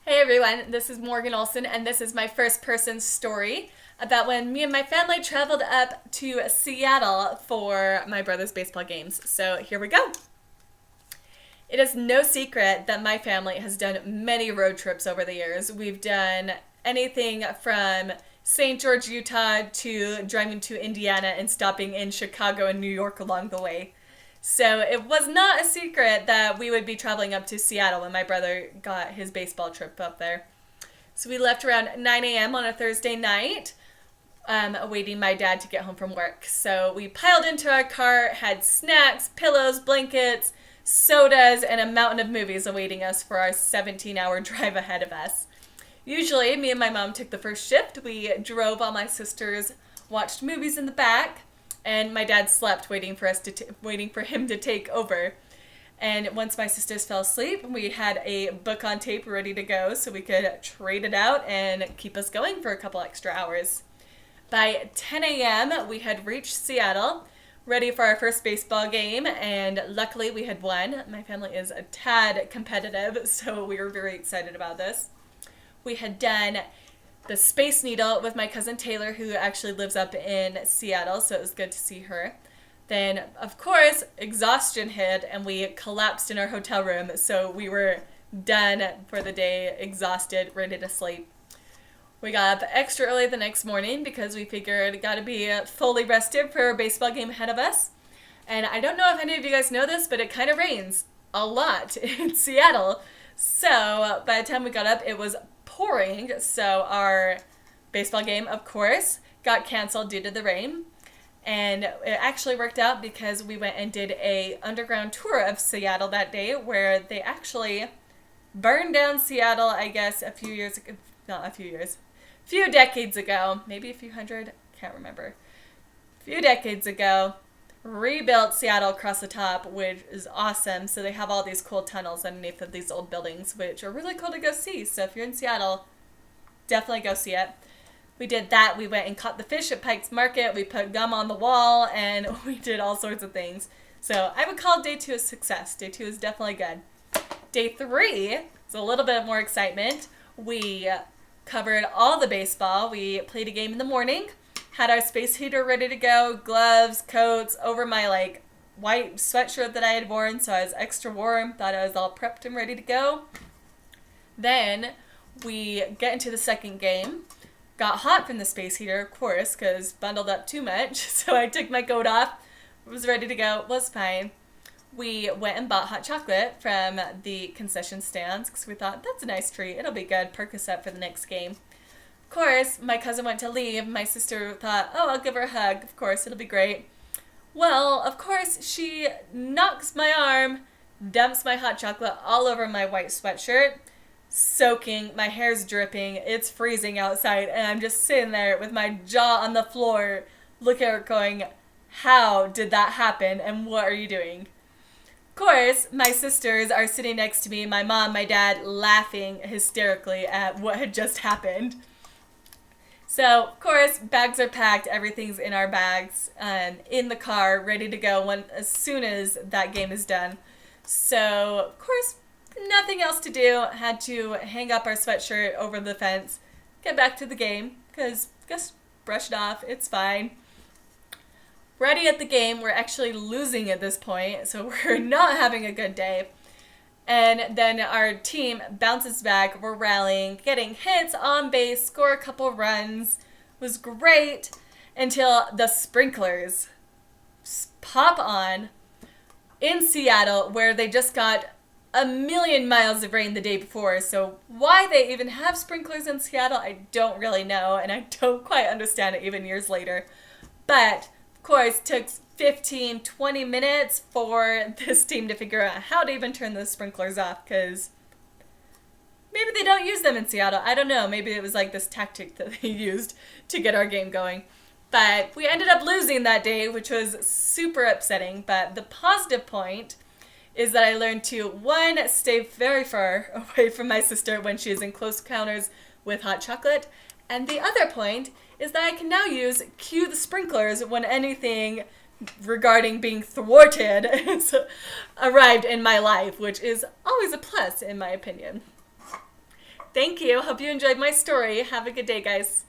Hey everyone, this is Morgan Olson, and this is my first person story about when me and my family traveled up to Seattle for my brother's baseball games. So here we go. It is no secret that my family has done many road trips over the years. We've done anything from St. George, Utah to driving to Indiana and stopping in Chicago and New York along the way. So it was not a secret that we would be traveling up to Seattle when my brother got his baseball trip up there. So we left around 9 a.m. on a Thursday night, awaiting my dad to get home from work. So we piled into our car, had snacks, pillows, blankets, sodas, and a mountain of movies awaiting us for our 17-hour drive ahead of us. Usually, me and my mom took the first shift. We drove while my sisters watched movies in the back, and my dad slept waiting for him to take over. And once my sisters fell asleep, we had a book on tape ready to go so we could trade it out and keep us going for a couple extra hours. By 10 a.m., we had reached Seattle, ready for our first baseball game, and luckily we had won. My family is a tad competitive, so we were very excited about this. We had done the Space Needle with my cousin Taylor, who actually lives up in Seattle, so it was good to see her. Then, of course, exhaustion hit, and we collapsed in our hotel room, so we were done for the day, exhausted, ready to sleep. We got up extra early the next morning because we figured it got to be fully rested for a baseball game ahead of us. And I don't know if any of you guys know this, but it kind of rains a lot in Seattle. So by the time we got up, it was pouring. So our baseball game, of course, got canceled due to the rain. And it actually worked out because we went and did a underground tour of Seattle that day where they actually burned down Seattle, I guess, few decades ago, maybe a few hundred, can't remember. A few decades ago, rebuilt Seattle across the top, which is awesome. So they have all these cool tunnels underneath of these old buildings, which are really cool to go see. So if you're in Seattle, definitely go see it. We did that. We went and caught the fish at Pike's Market. We put gum on the wall, and we did all sorts of things. So I would call day 2 a success. Day 2 is definitely good. Day 3 is a little bit more excitement. We covered all the baseball. We played a game in the morning, had our space heater ready to go, gloves, coats, over my white sweatshirt that I had worn, so I was extra warm, thought I was all prepped and ready to go. Then we get into the second game. Got hot from the space heater, of course, because bundled up too much, so I took my coat off, was ready to go, was fine. We went and bought hot chocolate from the concession stands because we thought, that's a nice treat. It'll be good. Perk us up for the next game. Of course, my cousin went to leave. My sister thought, oh, I'll give her a hug. Of course, it'll be great. Well, of course, she knocks my arm, dumps my hot chocolate all over my white sweatshirt, soaking. My hair's dripping. It's freezing outside. And I'm just sitting there with my jaw on the floor, looking at her going, how did that happen? And what are you doing? Of course, my sisters are sitting next to me, my mom, my dad, laughing hysterically at what had just happened. So, of course, bags are packed, everything's in our bags, in the car, ready to go as soon as that game is done. So, of course, nothing else to do. Had to hang up our sweatshirt over the fence, get back to the game, because just brush it off, it's fine. Ready at the game, we're actually losing at this point, so we're not having a good day. And then our team bounces back, we're rallying, getting hits on base, score a couple runs, was great until the sprinklers pop on in Seattle, where they just got a million miles of rain the day before. So why they even have sprinklers in Seattle, I don't really know, and I don't quite understand it even years later. But of course, it took 15, 20 minutes for this team to figure out how to even turn those sprinklers off, because maybe they don't use them in Seattle. I don't know. Maybe it was like this tactic that they used to get our game going. But we ended up losing that day, which was super upsetting. But the positive point is that I learned to, one, stay very far away from my sister when she is in close encounters with hot chocolate. And the other point is that I can now use cue the sprinklers when anything regarding being thwarted arrived in my life, which is always a plus in my opinion. Thank you. Hope you enjoyed my story. Have a good day, guys.